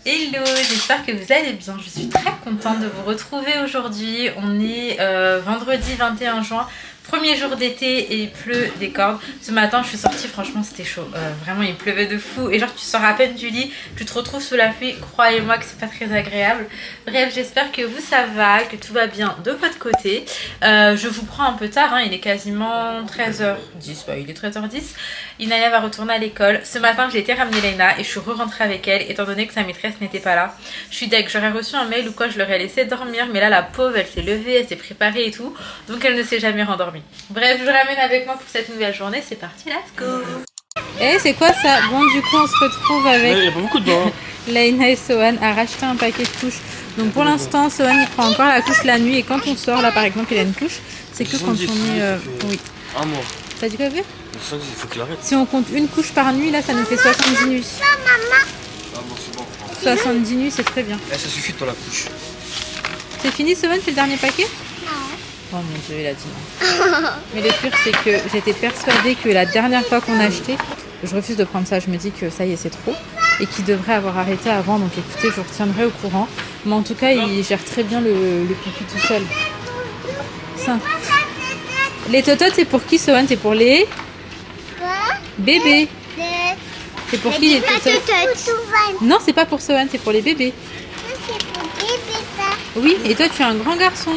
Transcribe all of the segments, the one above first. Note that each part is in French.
Hello, j'espère que vous allez bien. Je suis très contente de vous retrouver aujourd'hui. On est vendredi 21 juin. Premier jour d'été et il pleut des cordes. Ce matin je suis sortie, franchement c'était chaud. Vraiment il pleuvait de fou. Et genre tu sors à peine du lit, tu te retrouves sous la pluie. Croyez-moi que c'est pas très agréable. Bref, j'espère que vous ça va, que tout va bien de votre côté. Je vous prends un peu tard, hein, il est quasiment 13h10. Bah, il est 13h10. Inalia va retourner à l'école. Ce matin j'ai été ramener Leïna et je suis re-rentrée avec elle étant donné que sa maîtresse n'était pas là. Je suis deg, j'aurais reçu un mail ou quoi, je l'aurais laissé dormir. Mais là la pauvre elle s'est levée, elle s'est préparée et tout. Donc elle ne s'est jamais rendormie. Bref, je vous ramène avec moi pour cette nouvelle journée. C'est parti, let's go. Eh, c'est quoi ça? Bon, du coup, on se retrouve avec il y a pas beaucoup de bains. Laina et Sohan à racheter un paquet de couches. Donc pour l'instant, Sohan il prend encore la couche la nuit. Et quand on sort, là par exemple, il a une couche. C'est que quand on est... oui. Un mois. T'as dit quoi, bébé? Il faut qu'il arrête. Si on compte une couche par nuit, là, ça nous fait 70 nuits. Ah bon, c'est bon. 70 nuits, c'est très bien. Eh, ça suffit pour la couche. C'est fini, Sohan, c'est le dernier paquet? Oh mon dieu, il a dit non. Mais le pire, c'est que j'étais persuadée que la dernière fois qu'on a acheté, je refuse de prendre ça. Je me dis que ça y est, c'est trop. Et qu'il devrait avoir arrêté avant. Donc écoutez, je vous retiendrai au courant. Mais en tout cas, il gère très bien le pipi tout seul. Ça. Les tototes, c'est pour qui, Sohan? C'est pour les bébés. C'est pour qui les tototes? Non, c'est pas pour Sohan, c'est pour les bébés. Oui, et toi, tu es un grand garçon.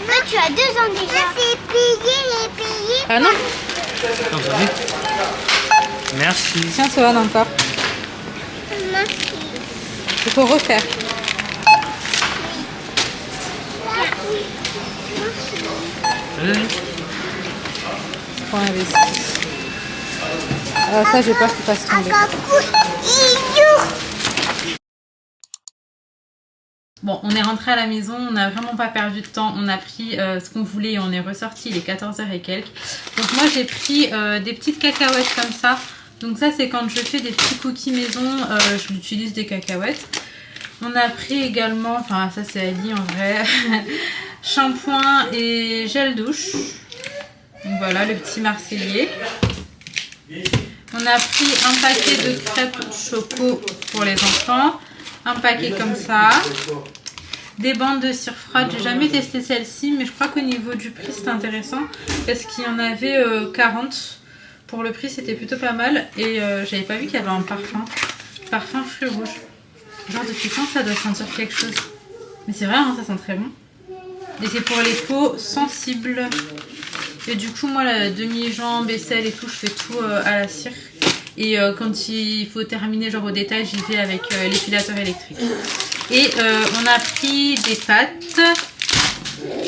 Moi, tu as 2 ans déjà. C'est payé. Ah non? Non, vous avez... Merci. Tiens, Sohan, encore. Merci. Il faut refaire. Faut investir. Ah, ça, j'ai peur qu'il fasse tomber. Bon, on est rentré à la maison, on n'a vraiment pas perdu de temps, on a pris ce qu'on voulait et on est ressorti, il est 14h et quelques. Donc moi j'ai pris des petites cacahuètes comme ça. Donc ça c'est quand je fais des petits cookies maison, j'utilise des cacahuètes. On a pris également, enfin ça c'est Ali en vrai, shampoing et gel douche. Donc voilà le petit marseillais. On a pris un paquet de crêpes choco pour les enfants. Un paquet comme ça, des bandes de cire froide. J'ai jamais testé celle-ci, mais je crois qu'au niveau du prix c'est intéressant parce qu'il y en avait 40. Pour le prix c'était plutôt pas mal et j'avais pas vu qu'il y avait un parfum fruits rouges. Genre depuis quand ça doit sentir quelque chose? Mais c'est vrai, hein, ça sent très bon. Et c'est pour les peaux sensibles. Et du coup moi la demi-jambe, aisselle et tout, je fais tout à la cire. Et quand il faut terminer genre au détail, j'y vais avec l'épilateur électrique. Et on a pris des pâtes.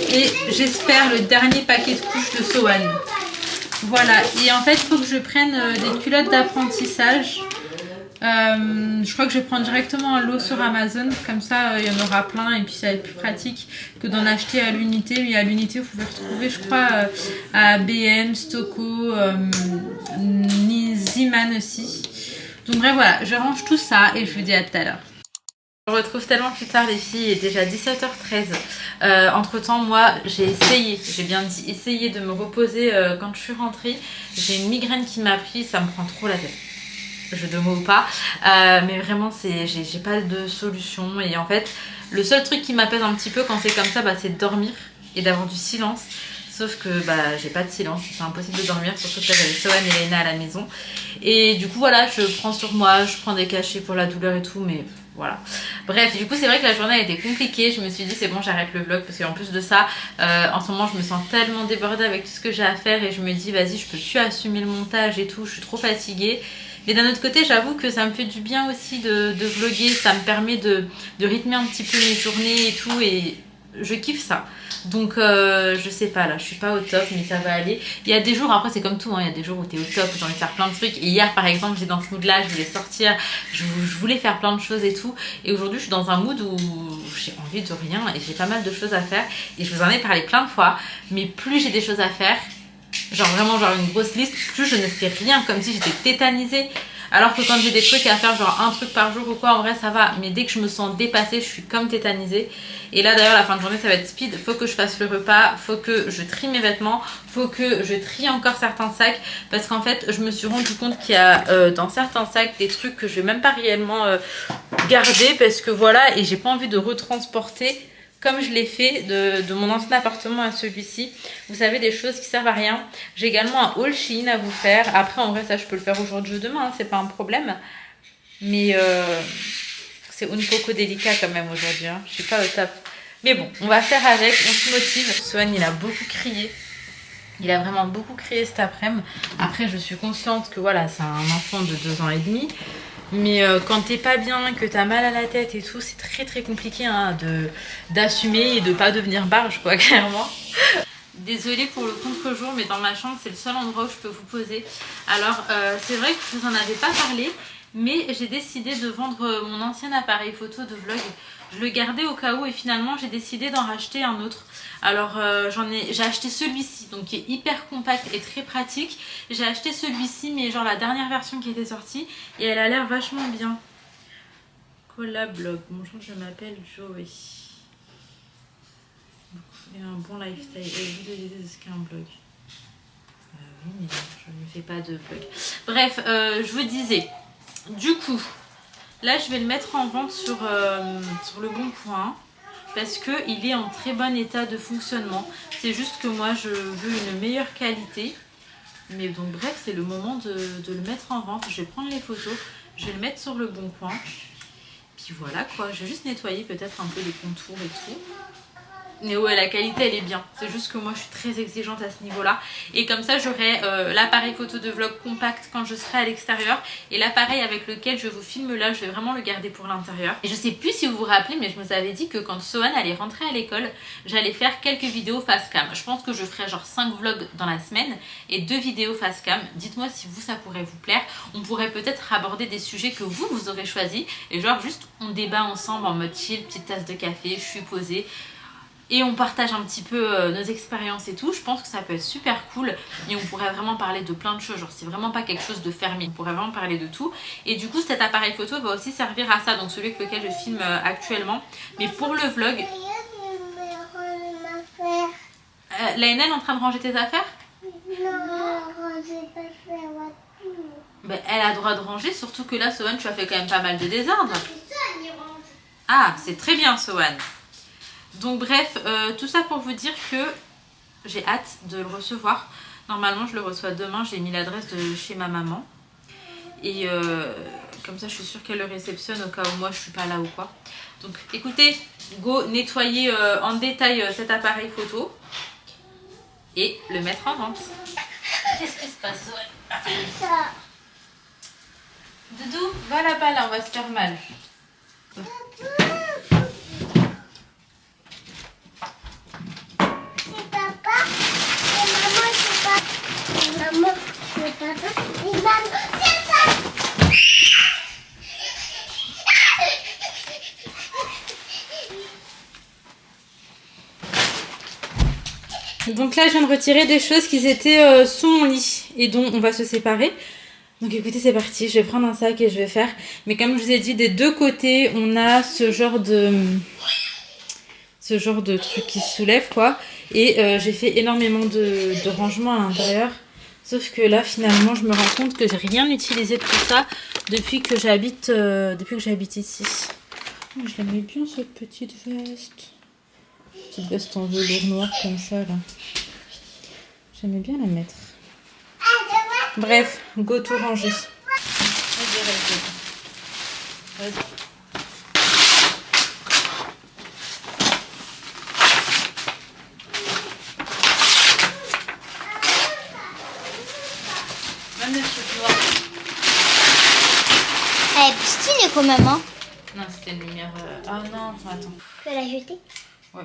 Et j'espère le dernier paquet de couches de Sohan. Voilà. Et en fait, il faut que je prenne des culottes d'apprentissage. Je crois que je vais prendre directement un lot sur Amazon. Comme ça, il y en aura plein. Et puis ça va être plus pratique que d'en acheter à l'unité. Mais à l'unité, vous pouvez retrouver, je crois, à BM, Stocco, Ziman aussi. Donc bref, voilà, je range tout ça et je vous dis à tout à l'heure. On se retrouve tellement plus tard les filles, il est déjà 17h13. Entre temps moi j'ai essayé, j'ai bien dit essayer de me reposer quand je suis rentrée. J'ai une migraine qui m'a pris, ça me prend trop la tête. Je ne mots pas, mais vraiment j'ai pas de solution. Et en fait le seul truc qui m'apaise un petit peu quand c'est comme ça, bah, c'est de dormir et d'avoir du silence. Sauf que bah, j'ai pas de silence, c'est impossible de dormir, surtout que j'avais Sohan et Leïna à la maison. Et du coup voilà, je prends sur moi, je prends des cachets pour la douleur et tout, mais voilà. Bref, du coup c'est vrai que la journée a été compliquée, je me suis dit c'est bon, j'arrête le vlog parce qu'en plus de ça, en ce moment je me sens tellement débordée avec tout ce que j'ai à faire et je me dis vas-y je peux plus assumer le montage et tout, je suis trop fatiguée. Mais d'un autre côté, j'avoue que ça me fait du bien aussi de vlogger, ça me permet de rythmer un petit peu mes journées et tout, et je kiffe ça. Donc je sais pas, là je suis pas au top, mais ça va aller. Il y a des jours, après c'est comme tout, hein, il y a des jours où t'es au top, où j'ai envie de faire plein de trucs. Et hier par exemple j'étais dans ce mood là, je voulais sortir, je voulais faire plein de choses et tout. Et aujourd'hui je suis dans un mood où j'ai envie de rien et j'ai pas mal de choses à faire. Et je vous en ai parlé plein de fois, mais plus j'ai des choses à faire, genre vraiment genre une grosse liste, plus je ne fais rien, comme si j'étais tétanisée. Alors que quand j'ai des trucs à faire, genre un truc par jour ou quoi, en vrai ça va. Mais dès que je me sens dépassée, je suis comme tétanisée. Et là d'ailleurs la fin de journée ça va être speed. Faut que je fasse le repas, faut que je trie mes vêtements, faut que je trie encore certains sacs. Parce qu'en fait je me suis rendu compte qu'il y a dans certains sacs des trucs que je vais même pas réellement garder parce que voilà, et j'ai pas envie de retransporter comme je l'ai fait de mon ancien appartement à celui-ci. Vous savez, des choses qui servent à rien. J'ai également un haul Shein à vous faire. Après, en vrai, ça, je peux le faire aujourd'hui ou demain, hein, c'est pas un problème. Mais c'est un poco délicat quand même aujourd'hui. Hein. Je suis pas au top. Mais bon, on va faire avec, on se motive. Swan, il a beaucoup crié. Il a vraiment beaucoup crié cet après-midi. Après, je suis consciente que voilà, c'est un enfant de 2 ans et demi. Mais quand t'es pas bien, que t'as mal à la tête et tout, c'est très très compliqué hein, d'assumer et de pas devenir barge quoi, clairement. Désolée pour le contre-jour, mais dans ma chambre, c'est le seul endroit où je peux vous poser. Alors, c'est vrai que je vous en avais pas parlé, mais j'ai décidé de vendre mon ancien appareil photo de vlog. Je le gardais au cas où et finalement, j'ai décidé d'en racheter un autre. Alors j'ai acheté celui-ci, donc qui est hyper compact et très pratique. J'ai acheté celui-ci, mais genre la dernière version qui était sortie, et elle a l'air vachement bien. Collab-blog, bonjour, je m'appelle Joey. Et un bon lifestyle, et vous devez de ce qu'est un blog. Oui, mais je ne fais pas de blog. Bref, je vous disais, du coup, là je vais le mettre en vente sur le Bon Coin. Parce qu'il est en très bon état de fonctionnement. C'est juste que moi je veux une meilleure qualité. Mais donc bref, c'est le moment de le mettre en vente. Je vais prendre les photos, je vais le mettre sur le Bon Coin. Puis voilà quoi, je vais juste nettoyer peut-être un peu les contours et tout. Mais ouais, la qualité elle est bien. C'est juste que moi je suis très exigeante à ce niveau là. Et comme ça j'aurai l'appareil photo de vlog compact quand je serai à l'extérieur. Et l'appareil avec lequel je vous filme là, je vais vraiment le garder pour l'intérieur. Et je sais plus si vous vous rappelez, mais je me avais dit que quand Sohan allait rentrer à l'école, j'allais faire quelques vidéos face cam. Je pense que je ferai genre 5 vlogs dans la semaine et 2 vidéos face cam. Dites-moi si vous ça pourrait vous plaire. On pourrait peut-être aborder des sujets que vous aurez choisis. Et genre juste on débat ensemble en mode chill, petite tasse de café, je suis posée. Et on partage un petit peu nos expériences et tout. Je pense que ça peut être super cool. Et on pourrait vraiment parler de plein de choses. Genre c'est vraiment pas quelque chose de fermé. On pourrait vraiment parler de tout. Et du coup cet appareil photo va aussi servir à ça. Donc celui avec lequel je filme actuellement. Mais pour le vlog... Lainel est en train de ranger tes affaires? Non, ranger pas faire tout. Ben, elle a le droit de ranger. Surtout que là Sohan, tu as fait quand même pas mal de désordre. Ah, c'est très bien Sohan. Donc bref, tout ça pour vous dire que j'ai hâte de le recevoir. Normalement je le reçois demain, j'ai mis l'adresse de chez ma maman. Et comme ça je suis sûre qu'elle le réceptionne au cas où moi je suis pas là ou quoi. Donc écoutez, go nettoyer en détail cet appareil photo. Et le mettre en vente. Qu'est-ce qui se passe? Ouais. Doudou, va là-bas là, on va se faire mal. Maman, c'est papa. Et maman, c'est ça. Donc là, je viens de retirer des choses qui étaient sous mon lit et dont on va se séparer. Donc écoutez, c'est parti. Je vais prendre un sac et je vais faire. Mais comme je vous ai dit, des deux côtés, on a ce genre de truc qui se soulève, quoi. Et j'ai fait énormément de rangements à l'intérieur. Sauf que là, finalement, je me rends compte que j'ai rien utilisé de tout ça depuis que j'habite ici. Oh, je l'aimais bien, cette petite veste. Petite veste en velours noir comme ça, là. J'aimais bien la mettre. Bref, go tout ranger. Vas-y. Elle est stylée quand même, hein. Non, c'était une lumière... Ah non, attends. Tu peux la jeter? Ouais.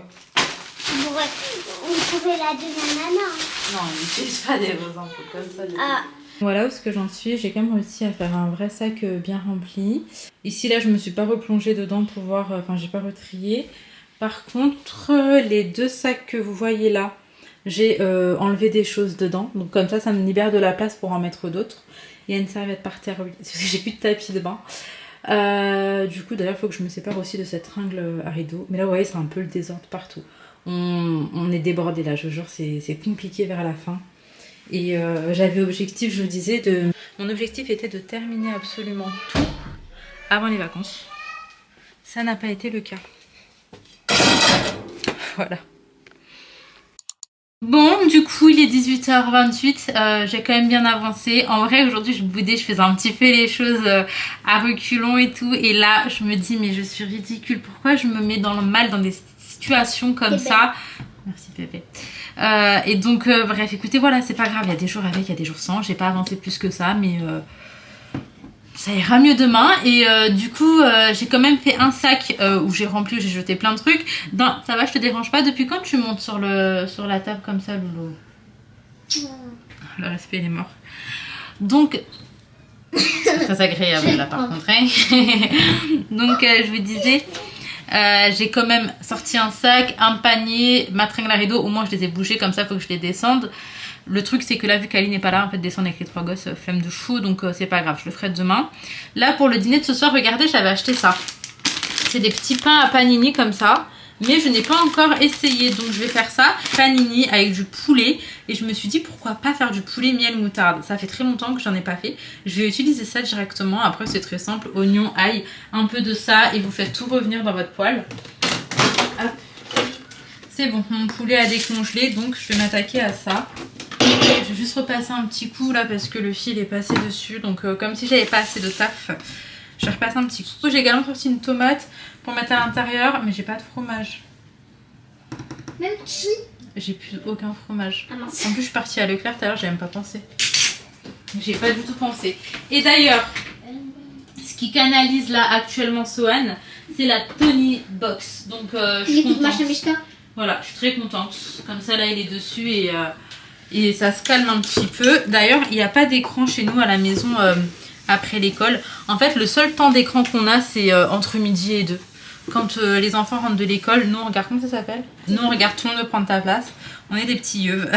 On pouvait la donner à maman. Non, on n'utilise pas des vos infos comme ça. Ah. Voilà où ce que j'en suis. J'ai quand même réussi à faire un vrai sac bien rempli. Ici, là, je me suis pas replongée dedans pour voir... Enfin, j'ai pas retrié. Par contre, les 2 sacs que vous voyez là, j'ai enlevé des choses dedans. Donc comme ça me libère de la place pour en mettre d'autres. Il y a une serviette par terre, oui, parce que j'ai plus de tapis de bain. Du coup, d'ailleurs, il faut que je me sépare aussi de cette règle à rideau. Mais là, vous voyez, c'est un peu le désordre partout. On est débordé là, je vous jure, c'est compliqué vers la fin. Et j'avais objectif, je vous disais, mon objectif était de terminer absolument tout avant les vacances. Ça n'a pas été le cas. Voilà. Bon, du coup, il est 18h28. J'ai quand même bien avancé. En vrai, aujourd'hui, je boudais, je faisais un petit peu les choses à reculons et tout. Et là, je me dis, mais je suis ridicule. Pourquoi je me mets dans le mal dans des situations comme ça? Merci, Pépé. Et donc, bref, écoutez, voilà, c'est pas grave. Il y a des jours avec, il y a des jours sans. J'ai pas avancé plus que ça, mais... ça ira mieux demain. Et du coup j'ai quand même fait un sac où j'ai rempli, où j'ai jeté plein de trucs. Ça va, je te dérange pas? Depuis quand tu montes sur la table comme ça, Loulou? Le respect, il est mort. Donc c'est très agréable là par contre, hein. Donc je vous disais, j'ai quand même sorti un sac, un panier, ma tringle à rideau. Au moins je les ai bougés, comme ça il faut que je les descende. Le truc c'est que là, vu qu'Ali n'est pas là, en fait descendre avec les 3 gosses, flemme de fou, donc c'est pas grave, je le ferai demain. Là pour le dîner de ce soir, regardez, j'avais acheté ça. C'est des petits pains à panini comme ça, mais je n'ai pas encore essayé, donc je vais faire ça, panini avec du poulet. Et je me suis dit pourquoi pas faire du poulet miel moutarde. Ça fait très longtemps que j'en ai pas fait. Je vais utiliser ça directement, après c'est très simple, oignon, ail, un peu de ça et vous faites tout revenir dans votre poêle. Hop. C'est bon, mon poulet a décongelé, donc je vais m'attaquer à ça. Je vais juste repasser un petit coup là parce que le fil est passé dessus. Donc comme si j'avais pas assez de taf, je vais repasser un petit coup. J'ai également sorti une tomate pour mettre à l'intérieur, mais j'ai pas de fromage. Même si. J'ai plus aucun fromage. Ah mince. En plus je suis partie à Leclerc tout à l'heure, j'ai même pas pensé. J'ai pas du tout pensé. Et d'ailleurs, ce qui canalise là actuellement Sohan, c'est la Tony Box. Donc je suis contente. Voilà, je suis très contente. Comme ça là il est dessus et ça se calme un petit peu. D'ailleurs, il n'y a pas d'écran chez nous à la maison après l'école. En fait, le seul temps d'écran qu'on a, c'est entre midi et 2. Quand les enfants rentrent de l'école, nous on regarde, comment ça s'appelle? Nous on regarde Tout le monde veut prendre ta place. On est des petits yeux.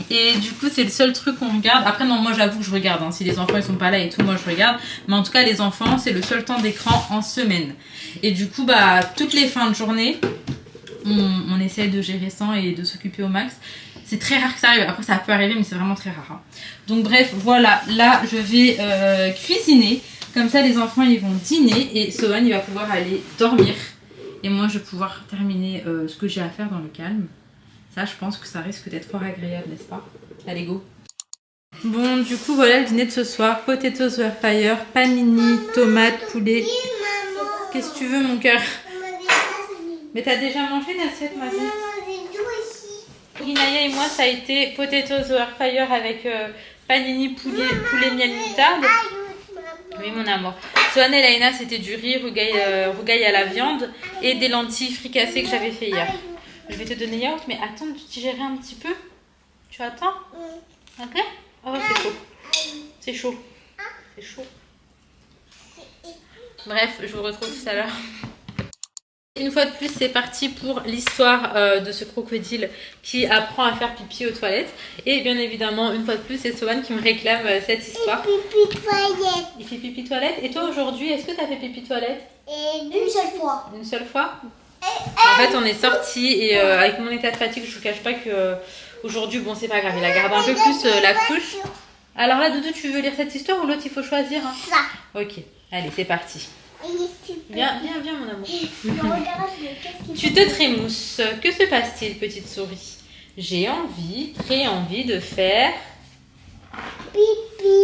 Et du coup, c'est le seul truc qu'on regarde. Après, non, moi j'avoue que je regarde. Hein. Si les enfants ils sont pas là et tout, moi je regarde. Mais en tout cas, les enfants, c'est le seul temps d'écran en semaine. Et du coup, bah, toutes les fins de journée, on essaie de gérer ça et de s'occuper au max. C'est très rare que ça arrive. Après, ça peut arriver, mais c'est vraiment très rare. Hein. Donc, bref, voilà. Là, je vais cuisiner. Comme ça, les enfants, ils vont dîner. Et Sohan, il va pouvoir aller dormir. Et moi, je vais pouvoir terminer ce que j'ai à faire dans le calme. Ça, je pense que ça risque d'être fort agréable, n'est-ce pas? Allez, go! Bon, du coup, voilà le dîner de ce soir. Potatoes air fryer, panini, tomates, poulet. Qu'est-ce que tu veux, mon cœur? Mais t'as déjà mangé l'assiette, ma vie? Inaya et moi, ça a été potatoes air fryer avec panini, poulet miel moutarde. Oui, mon amour. Sohan et Laina, c'était du riz, rougail à la viande et des lentilles fricassées que j'avais fait hier. Je vais te donner yaourt, mais attends de digérer un petit peu. Tu attends? Ok? Oh, c'est chaud. C'est chaud. C'est chaud. Bref, je vous retrouve tout à l'heure. Une fois de plus, c'est parti pour l'histoire de ce crocodile qui apprend à faire pipi aux toilettes. Et bien évidemment, une fois de plus, c'est Sohan qui me réclame cette histoire. Pipi toilette. Il fait pipi toilette. Et toi aujourd'hui, est-ce que tu as fait pipi toilette? Une seule fois. Une seule fois? En fait, on est sortis et avec mon état de fatigue, je vous cache pas que aujourd'hui, bon, c'est pas grave, il a gardé un peu plus la couche. Alors là, Doudou, tu veux lire cette histoire ou l'autre, il faut choisir hein? Ça. Ok, allez, c'est parti. Viens, mon amour. Regarde, Tu te trémousses. Que se passe-t-il, petite souris? J'ai envie, très envie de faire... pipi.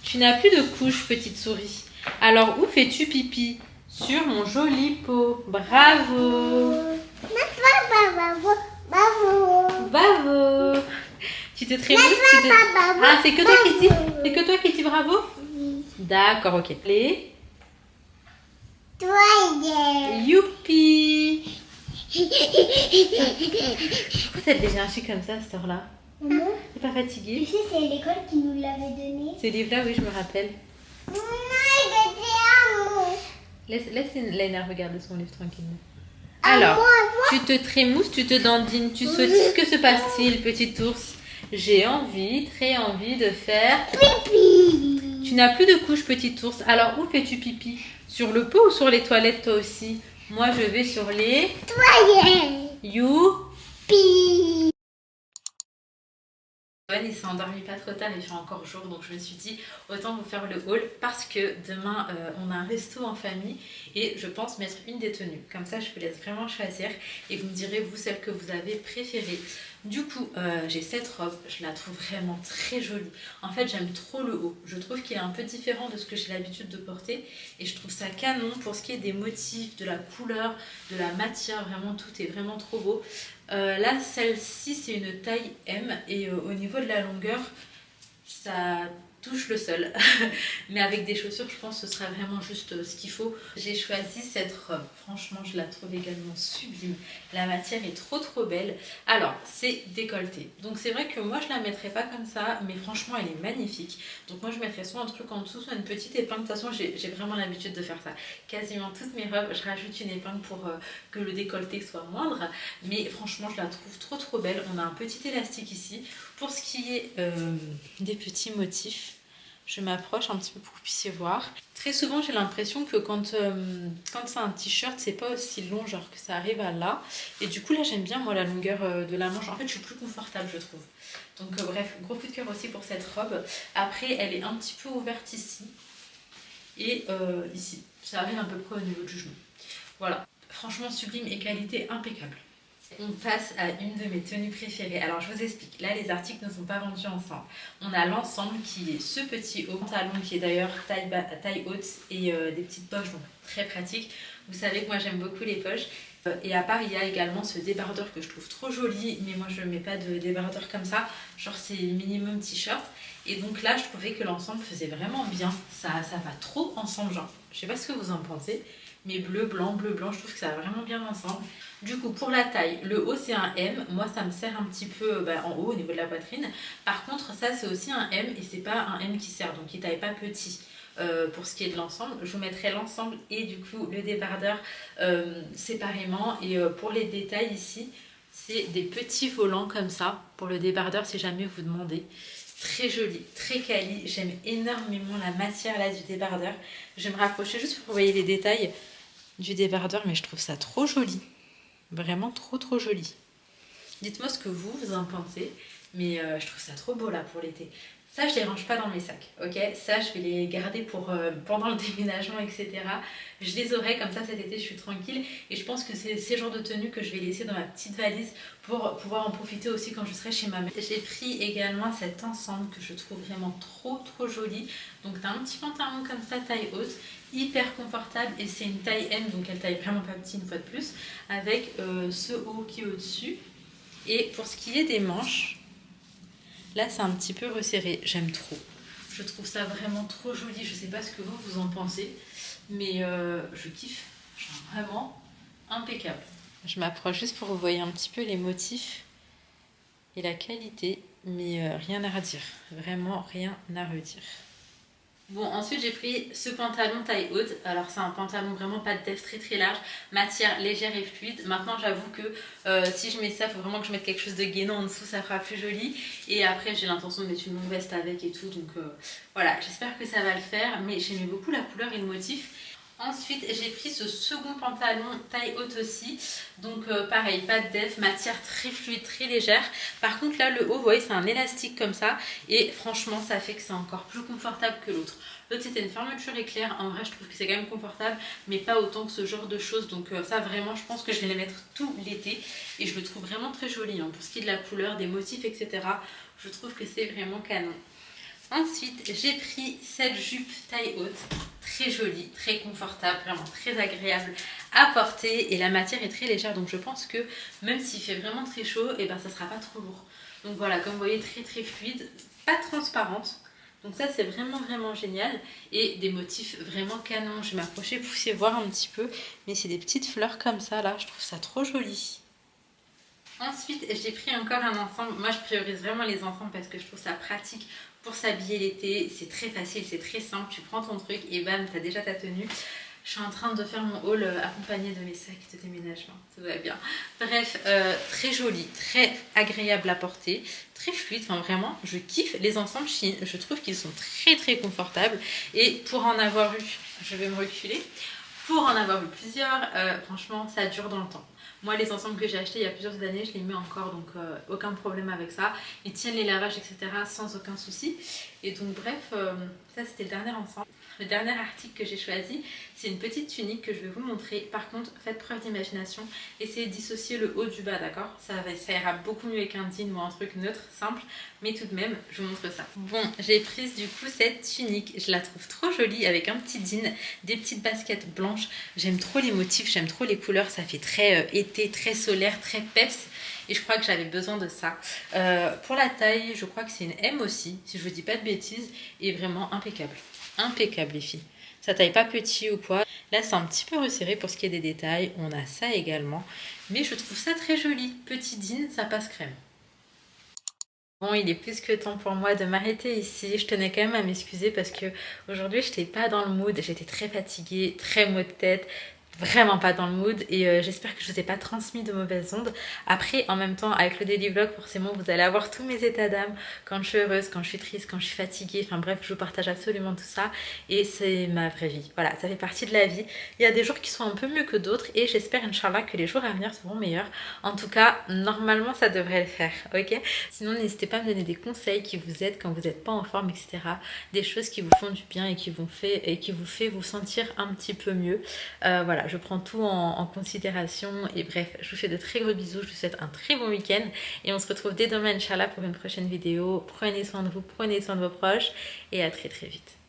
Tu n'as plus de couche, petite souris. Alors, où fais-tu pipi? Sur mon joli pot. Bravo. Bravo. Tu te trémousses, Ah, c'est que toi qui dis bravo? D'accord, ok. Les Toilette. youpi. Pourquoi t'as déjà un chien comme ça à cette heure-là? T'es pas fatiguée? Tu sais, c'est l'école qui nous l'avait donné. Ce livre-là, oui, je me rappelle. Laisse Laina regarder son livre tranquillement. Alors, tu te trémousses, tu te dandines, tu sautines. Que se passe-t-il, petit ours? J'ai envie, très envie de faire... Pipi. Tu n'as plus de couche, petit ours. Alors, où fais-tu pipi? Sur le pot ou sur les toilettes, toi aussi? Moi, je vais sur les... Toilette. Youpi. Il s'est endormi pas trop tard, il fait encore jour, donc je me suis dit autant vous faire le haul parce que demain on a un resto en famille et je pense mettre une des tenues. Comme ça je vous laisse vraiment choisir et vous me direz vous celle que vous avez préférée. Du coup j'ai cette robe, je la trouve vraiment très jolie. En fait j'aime trop le haut, je trouve qu'il est un peu différent de ce que j'ai l'habitude de porter et je trouve ça canon pour ce qui est des motifs, de la couleur, de la matière, vraiment tout est vraiment trop beau. Là celle-ci c'est une taille M et au niveau de la longueur ça touche le sol mais avec des chaussures je pense que ce sera vraiment juste ce qu'il faut. J'ai choisi cette robe, franchement je la trouve également sublime, la matière est trop belle. Alors c'est décolleté donc c'est vrai que moi je la mettrais pas comme ça mais franchement elle est magnifique, donc moi je mettrais soit un truc en dessous soit une petite épingle. De toute façon j'ai vraiment l'habitude de faire ça, quasiment toutes mes robes je rajoute une épingle pour que le décolleté soit moindre, mais franchement je la trouve trop belle. On a un petit élastique ici. Pour ce qui est des petits motifs, je m'approche un petit peu pour que vous puissiez voir. Très souvent j'ai l'impression que quand c'est un t-shirt c'est pas aussi long, genre que ça arrive à là, et du coup là j'aime bien moi la longueur de la manche, en fait je suis plus confortable je trouve. Donc bref, gros coup de cœur aussi pour cette robe. Après elle est un petit peu ouverte ici et ici, ça arrive à peu près au niveau du genou. Voilà, franchement sublime et qualité impeccable. On passe à une de mes tenues préférées. Alors je vous explique, là les articles ne sont pas vendus ensemble. On a l'ensemble qui est ce petit haut pantalon qui est d'ailleurs taille haute et des petites poches, donc très pratique. Vous savez que moi j'aime beaucoup les poches. Et à part il y a également ce débardeur que je trouve trop joli, mais moi je ne mets pas de débardeur comme ça, genre c'est minimum t-shirt. Et donc là je trouvais que l'ensemble faisait vraiment bien, ça va trop ensemble, genre je sais pas ce que vous en pensez, mais bleu blanc, je trouve que ça va vraiment bien ensemble. Du coup pour la taille, le haut c'est un M, moi ça me sert un petit peu en haut au niveau de la poitrine. Par contre ça c'est aussi un M et c'est pas un M qui sert, donc il taille pas petit. Pour ce qui est de l'ensemble, je vous mettrai l'ensemble et du coup le débardeur séparément. Et pour les détails ici, c'est des petits volants comme ça pour le débardeur si jamais vous demandez. Très joli, très quali, j'aime énormément la matière là du débardeur. Je vais me rapprocher juste pour que vous voyez les détails du débardeur, mais je trouve ça trop joli. Vraiment trop joli. Dites-moi ce que vous en pensez, mais je trouve ça trop beau là pour l'été. Ça, je les range pas dans mes sacs, ok? Ça, je vais les garder pour pendant le déménagement, etc. Je les aurai comme ça cet été, je suis tranquille. Et je pense que c'est ces genres de tenues que je vais laisser dans ma petite valise pour pouvoir en profiter aussi quand je serai chez ma mère. J'ai pris également cet ensemble que je trouve vraiment trop joli. Donc, tu as un petit pantalon comme ça, taille haute, hyper confortable. Et c'est une taille M, donc elle taille vraiment pas petit une fois de plus. Avec ce haut qui est au-dessus. Et pour ce qui est des manches... Là, c'est un petit peu resserré. J'aime trop. Je trouve ça vraiment trop joli. Je sais pas ce que vous en pensez. Mais je kiffe. Genre vraiment impeccable. Je m'approche juste pour que vous voyez un petit peu les motifs et la qualité. Mais rien à redire. Vraiment rien à redire. Bon, ensuite j'ai pris ce pantalon taille haute. Alors c'est un pantalon vraiment pas de test, très large, matière légère et fluide. Maintenant j'avoue que si je mets ça, il faut vraiment que je mette quelque chose de gainant en dessous, ça fera plus joli. Et après j'ai l'intention de mettre une longue veste avec et tout, donc voilà, j'espère que ça va le faire. Mais j'aimais beaucoup la couleur et le motif. Ensuite, j'ai pris ce second pantalon taille haute aussi. Donc pareil, pas de def, matière très fluide, très légère. Par contre là, le haut, vous voyez, c'est un élastique comme ça. Et franchement, ça fait que c'est encore plus confortable que l'autre. L'autre, c'était une fermeture éclair. En vrai, je trouve que c'est quand même confortable, mais pas autant que ce genre de choses. Donc ça, vraiment, je pense que je vais les mettre tout l'été. Et je le trouve vraiment très joli. Hein. Pour ce qui est de la couleur, des motifs, etc. Je trouve que c'est vraiment canon. Ensuite, j'ai pris cette jupe taille haute, très jolie, très confortable, vraiment très agréable à porter et la matière est très légère, donc je pense que même s'il fait vraiment très chaud, et ben ça sera pas trop lourd. Donc voilà, comme vous voyez, très fluide, pas transparente. Donc ça c'est vraiment génial et des motifs vraiment canons. Je vais m'approcher pour essayer de voir un petit peu, mais c'est des petites fleurs comme ça là, je trouve ça trop joli. Ensuite, j'ai pris encore un ensemble. Moi, je priorise vraiment les ensembles parce que je trouve ça pratique pour s'habiller l'été. C'est très facile, c'est très simple. Tu prends ton truc et bam, tu as déjà ta tenue. Je suis en train de faire mon haul accompagné de mes sacs de déménagement. Ça va bien. Bref, très joli, très agréable à porter, très fluide. Enfin, vraiment, je kiffe les ensembles Shein. Je trouve qu'ils sont très confortables. Et pour en avoir eu, je vais me reculer. Pour en avoir eu plusieurs, franchement, ça dure dans le temps. Moi les ensembles que j'ai achetés il y a plusieurs années, je les mets encore, donc aucun problème avec ça. Ils tiennent les lavages, etc. sans aucun souci. Et donc bref, ça c'était le dernier ensemble. Le dernier article que j'ai choisi, c'est une petite tunique que je vais vous montrer. Par contre, faites preuve d'imagination. Essayez de dissocier le haut du bas, d'accord? Ça ira beaucoup mieux avec un jean ou un truc neutre, simple. Mais tout de même, je vous montre ça. Bon, j'ai prise du coup cette tunique. Je la trouve trop jolie avec un petit jean, des petites baskets blanches. J'aime trop les motifs, j'aime trop les couleurs. Ça fait très été, très solaire, très peps. Et je crois que j'avais besoin de ça. Pour la taille, je crois que c'est une M aussi, si je vous dis pas de bêtises. Et vraiment impeccable. Impeccable les filles. Ça taille pas petit ou quoi. Là c'est un petit peu resserré pour ce qui est des détails. On a ça également. Mais je trouve ça très joli. Petit jean, ça passe crème. Bon, il est plus que temps pour moi de m'arrêter ici. Je tenais quand même à m'excuser parce que aujourd'hui, je n'étais pas dans le mood. J'étais très fatiguée, très maux de tête. Vraiment pas dans le mood et j'espère que je vous ai pas transmis de mauvaises ondes. Après, en même temps, avec le daily vlog, forcément, vous allez avoir tous mes états d'âme quand je suis heureuse, quand je suis triste, quand je suis fatiguée. Enfin bref, je vous partage absolument tout ça et c'est ma vraie vie. Voilà, ça fait partie de la vie. Il y a des jours qui sont un peu mieux que d'autres et j'espère, Inch'Allah, que les jours à venir seront meilleurs. En tout cas, normalement, ça devrait le faire, ok? Sinon, n'hésitez pas à me donner des conseils qui vous aident quand vous n'êtes pas en forme, etc. Des choses qui vous font du bien et qui vous fait vous sentir un petit peu mieux. Voilà, je prends tout en considération et bref, je vous fais de très gros bisous, je vous souhaite un très bon week-end et on se retrouve dès demain Inch'Allah pour une prochaine vidéo. Prenez soin de vous, prenez soin de vos proches et à très très vite.